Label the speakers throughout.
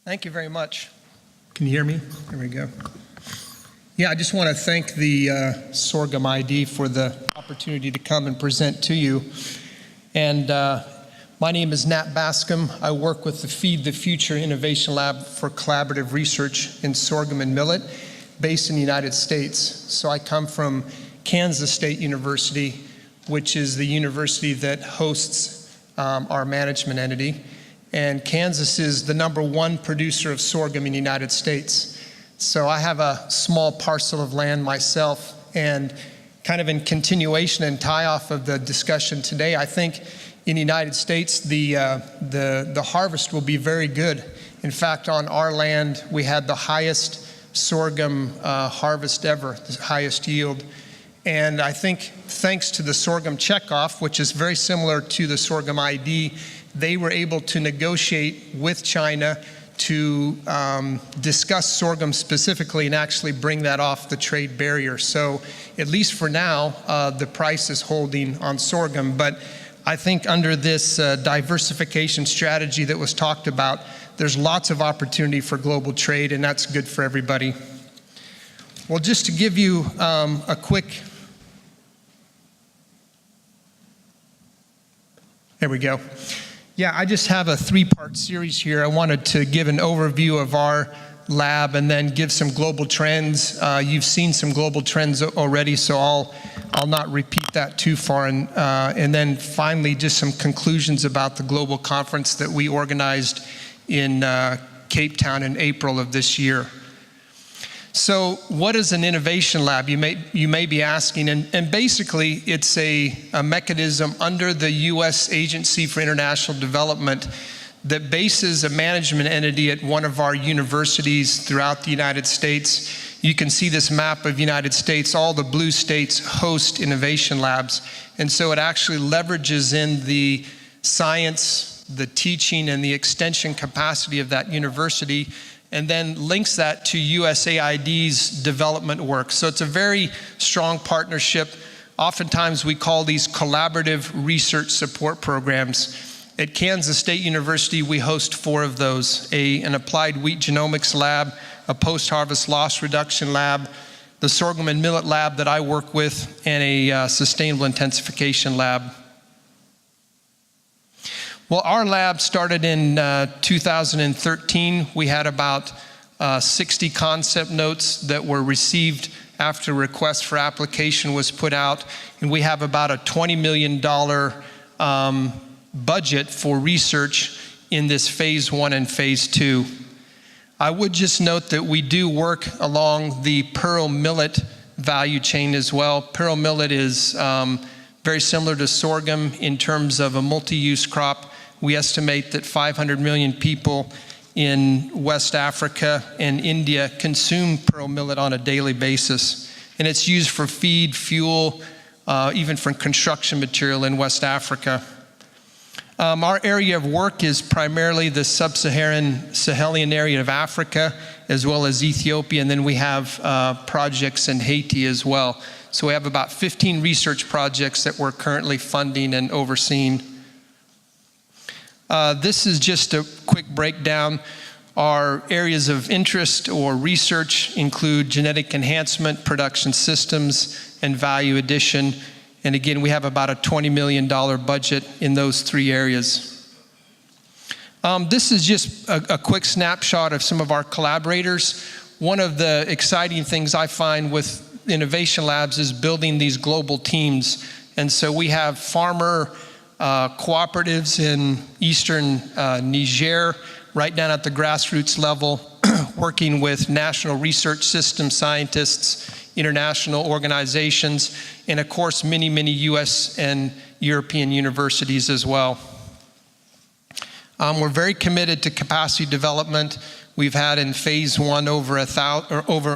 Speaker 1: Thank you very much. Can you hear me? There we go. Yeah, I just want to thank the Sorghum-ID for the opportunity to come and present to you. And my name is Bascom. I work with the Feed the Future Innovation Lab for Collaborative Research in Sorghum and Millet, based in the United States. So I come from Kansas State University, which is the university that hosts our management entity. And Kansas is the #1 producer of sorghum in the United States. So I have a small parcel of land myself, and kind of in continuation and tie-off of the discussion today, I think in the United States the harvest will be very good. In fact, on our land we had the highest sorghum harvest ever, the highest yield. And I think thanks to the sorghum checkoff, which is very similar to the Sorghum-ID, they were able to negotiate with China to discuss sorghum specifically and actually bring that off the trade barrier. So at least for now, the price is holding on sorghum. But I think under this diversification strategy that was talked about, there's lots of opportunity for global trade, and that's good for everybody. Well, just to give you a quick, there we go. Yeah, I just have a 3-part series here. I wanted to give an overview of our lab and then give some global trends. You've seen some global trends already, so I'll not repeat that too far. And then finally, just some conclusions about the global conference that we organized in Cape Town in April of this year. So what is an innovation lab? You may be asking, and basically it's a mechanism under the U.S. Agency for International Development that bases a management entity at one of our universities throughout the United States. You can see this map of the United States. All the blue states host innovation labs, and so it actually leverages in the science, the teaching, and the extension capacity of that university, and then links that to USAID's development work. So it's a very strong partnership. Oftentimes we call these collaborative research support programs. At Kansas State University, we host 4 of those: an applied wheat genomics lab, a post-harvest loss reduction lab, the sorghum and millet lab that I work with, and a sustainable intensification lab. Well, our lab started in 2013. We had about 60 concept notes that were received after request for application was put out, and we have about a $20 million budget for research in this phase 1 and phase 2. I would just note that we do work along the pearl millet value chain as well. Pearl millet is very similar to sorghum in terms of a multi-use crop. We estimate that 500 million people in West Africa and India consume pearl millet on a daily basis. And it's used for feed, fuel, even for construction material in West Africa. Our area of work is primarily the sub-Saharan Sahelian area of Africa, as well as Ethiopia, and then we have projects in Haiti as well. So we have about 15 research projects that we're currently funding and overseeing. This is just a quick breakdown. Our areas of interest or research include genetic enhancement, production systems, and value addition. And again, we have about a $20 million budget in those 3 areas. This is just a quick snapshot of some of our collaborators. One of the exciting things I find with innovation labs is building these global teams. And so we have farmer cooperatives in eastern Niger, right down at the grassroots level, working with national research system scientists, international organizations, and of course many US and European universities as well. We're very committed to capacity development. We've had in phase 1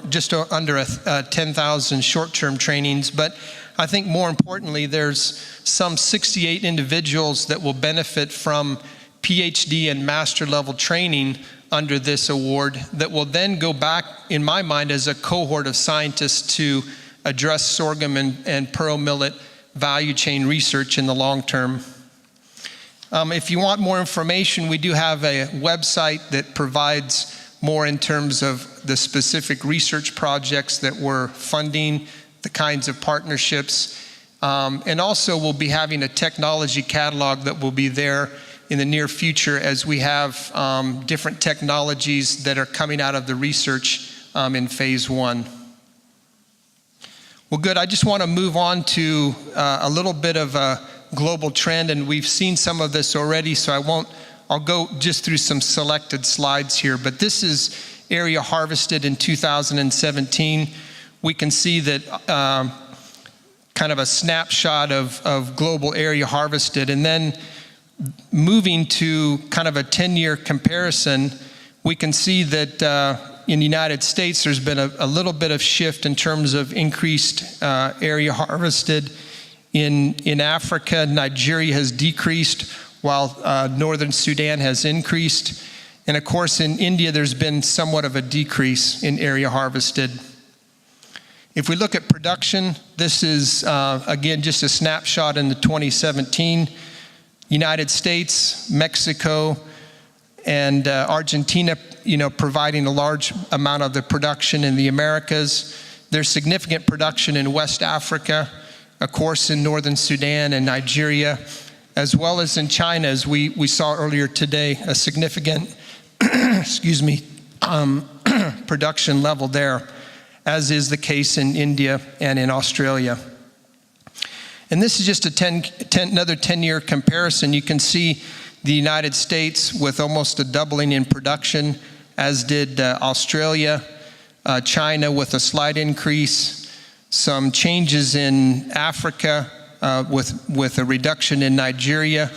Speaker 1: just under 10,000 short-term trainings, but I think more importantly, there's some 68 individuals that will benefit from PhD and master level training under this award that will then go back, in my mind, as a cohort of scientists to address sorghum and pearl millet value chain research in the long term. If you want more information, we do have a website that provides more in terms of the specific research projects that we're funding, the kinds of partnerships, and also we'll be having a technology catalog that will be there in the near future as we have different technologies that are coming out of the research in phase 1. Well, good. I just want to move on to a little bit of a global trend, and we've seen some of this already, so I'll go just through some selected slides here. But this is area harvested in 2017. We can see that kind of a snapshot of global area harvested, and then moving to kind of a 10-year comparison, we can see that in the United States, there's been a little bit of shift in terms of increased area harvested. In Africa, Nigeria has decreased, while northern Sudan has increased. And of course, in India, there's been somewhat of a decrease in area harvested. If we look at production, this is, again, just a snapshot in the 2017. United States, Mexico, and Argentina, providing a large amount of the production in the Americas. There's significant production in West Africa, of course, in northern Sudan and Nigeria, as well as in China, as we saw earlier today, a significant, production level there, as is the case in India and in Australia. And this is just another 10-year comparison. You can see the United States with almost a doubling in production, as did Australia, China with a slight increase, some changes in Africa with a reduction in Nigeria,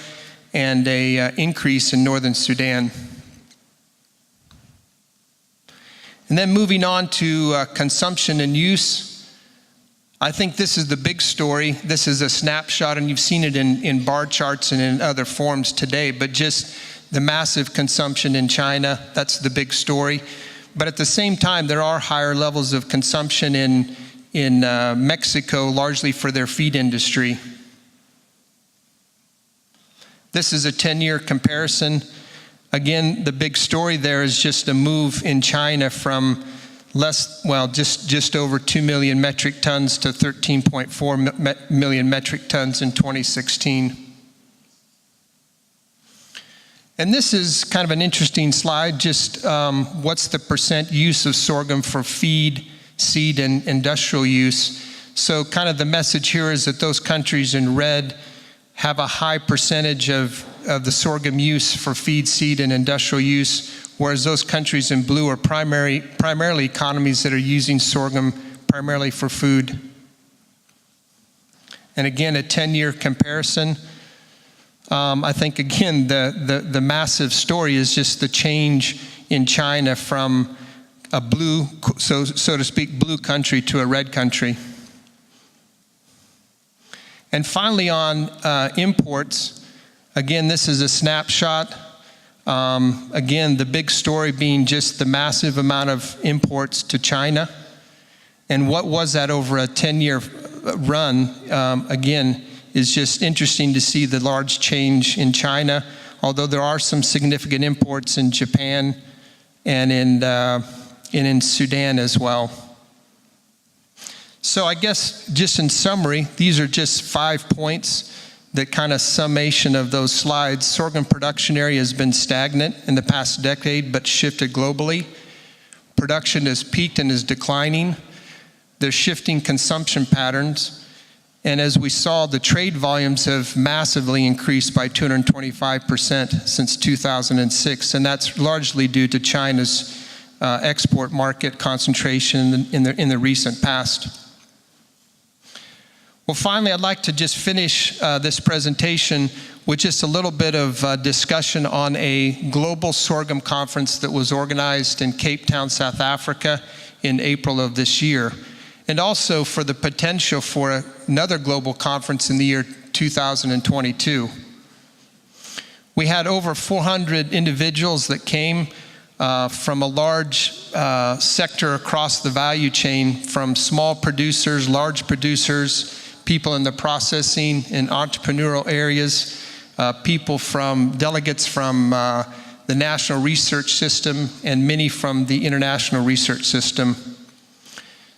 Speaker 1: and a increase in northern Sudan. And then moving on to consumption and use. I think this is the big story. This is a snapshot, and you've seen it in bar charts and in other forms today, but just the massive consumption in China, that's the big story. But at the same time, there are higher levels of consumption in Mexico, largely for their feed industry. This is a 10-year comparison. Again, the big story there is just a move in China from just over 2 million metric tons to 13.4 million metric tons in 2016. And this is kind of an interesting slide, just what's the percent use of sorghum for feed, seed, and industrial use. So kind of the message here is that those countries in red have a high percentage of the sorghum use for feed, seed, and industrial use, whereas those countries in blue are primarily economies that are using sorghum primarily for food. And again, a 10-year comparison. I think, again, the massive story is just the change in China from a blue, so to speak, blue country to a red country. And finally, on imports, again, this is a snapshot. Again, the big story being just the massive amount of imports to China. And what was that over a 10-year run, again, is just interesting to see the large change in China, although there are some significant imports in Japan and in Sudan as well. So I guess just in summary, these are just 5 points that kind of summation of those slides. Sorghum production area has been stagnant in the past decade, but shifted globally. Production has peaked and is declining. There's shifting consumption patterns. And as we saw, the trade volumes have massively increased by 225% since 2006. And that's largely due to China's export market concentration in the recent past. Well, finally, I'd like to just finish this presentation with just a little bit of discussion on a global sorghum conference that was organized in Cape Town, South Africa in April of this year, and also for the potential for another global conference in the year 2022. We had over 400 individuals that came from a large sector across the value chain, from small producers, large producers, people in the processing and entrepreneurial areas, delegates from the National Research System and many from the International Research System.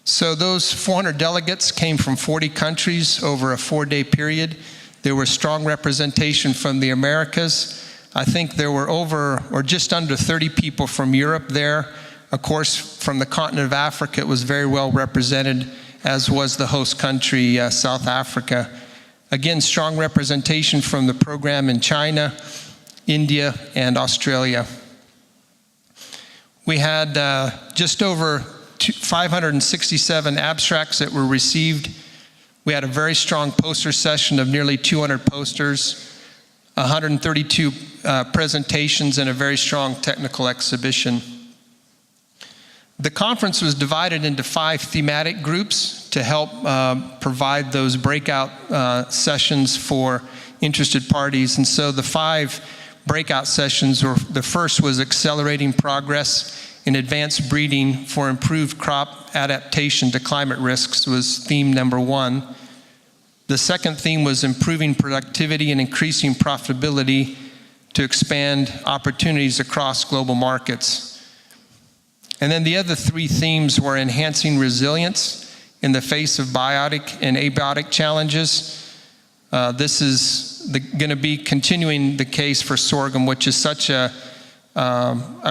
Speaker 1: So those 400 delegates came from 40 countries over a 4-day period. There was strong representation from the Americas. I think there were over or just under 30 people from Europe there. Of course, from the continent of Africa, it was very well represented, as was the host country, South Africa. Again, strong representation from the program in China, India, and Australia. We had just over 567 abstracts that were received. We had a very strong poster session of nearly 200 posters, 132 presentations, and a very strong technical exhibition. The conference was divided into 5 thematic groups to help provide those breakout sessions for interested parties. And so the 5 breakout sessions were, the first was accelerating progress in advanced breeding for improved crop adaptation to climate risks, was theme number 1. The second theme was improving productivity and increasing profitability to expand opportunities across global markets. And then the other 3 themes were enhancing resilience in the face of biotic and abiotic challenges. This is going to be continuing the case for sorghum, which is such a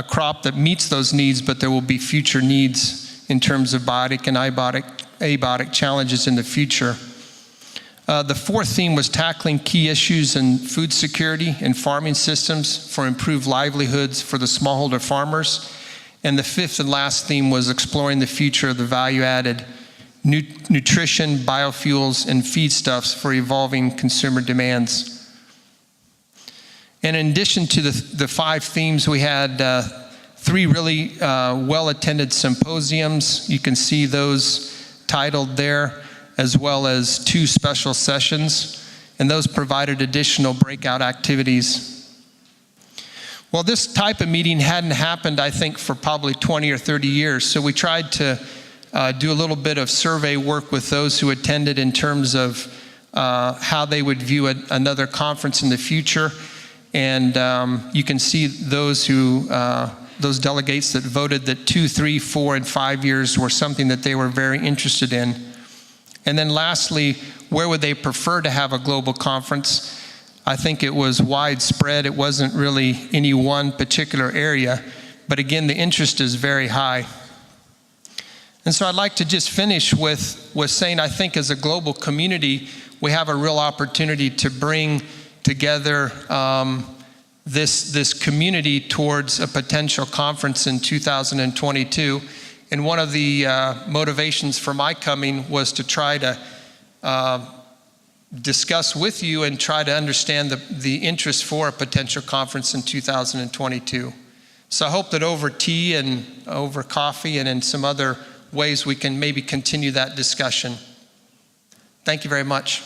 Speaker 1: crop that meets those needs, but there will be future needs in terms of biotic and abiotic challenges in the future. The 4th theme was tackling key issues in food security and farming systems for improved livelihoods for the smallholder farmers. And the 5th and last theme was exploring the future of the value-added nutrition, biofuels, and feedstuffs for evolving consumer demands. And in addition to the 5 themes, we had 3 really well-attended symposiums. You can see those titled there, as well as 2 special sessions, and those provided additional breakout activities. Well, this type of meeting hadn't happened, I think, for probably 20 or 30 years, so we tried to do a little bit of survey work with those who attended in terms of how they would view another conference in the future. And you can see those delegates that voted that 2, 3, 4, and 5 years were something that they were very interested in. And then lastly, where would they prefer to have a global conference? I think it was widespread. It wasn't really any one particular area, but again, the interest is very high. And so I'd like to just finish with saying, I think as a global community, we have a real opportunity to bring together this community towards a potential conference in 2022. And one of the motivations for my coming was to try to discuss with you and try to understand the interest for a potential conference in 2022. So I hope that over tea and over coffee and in some other ways we can maybe continue that discussion. Thank you very much.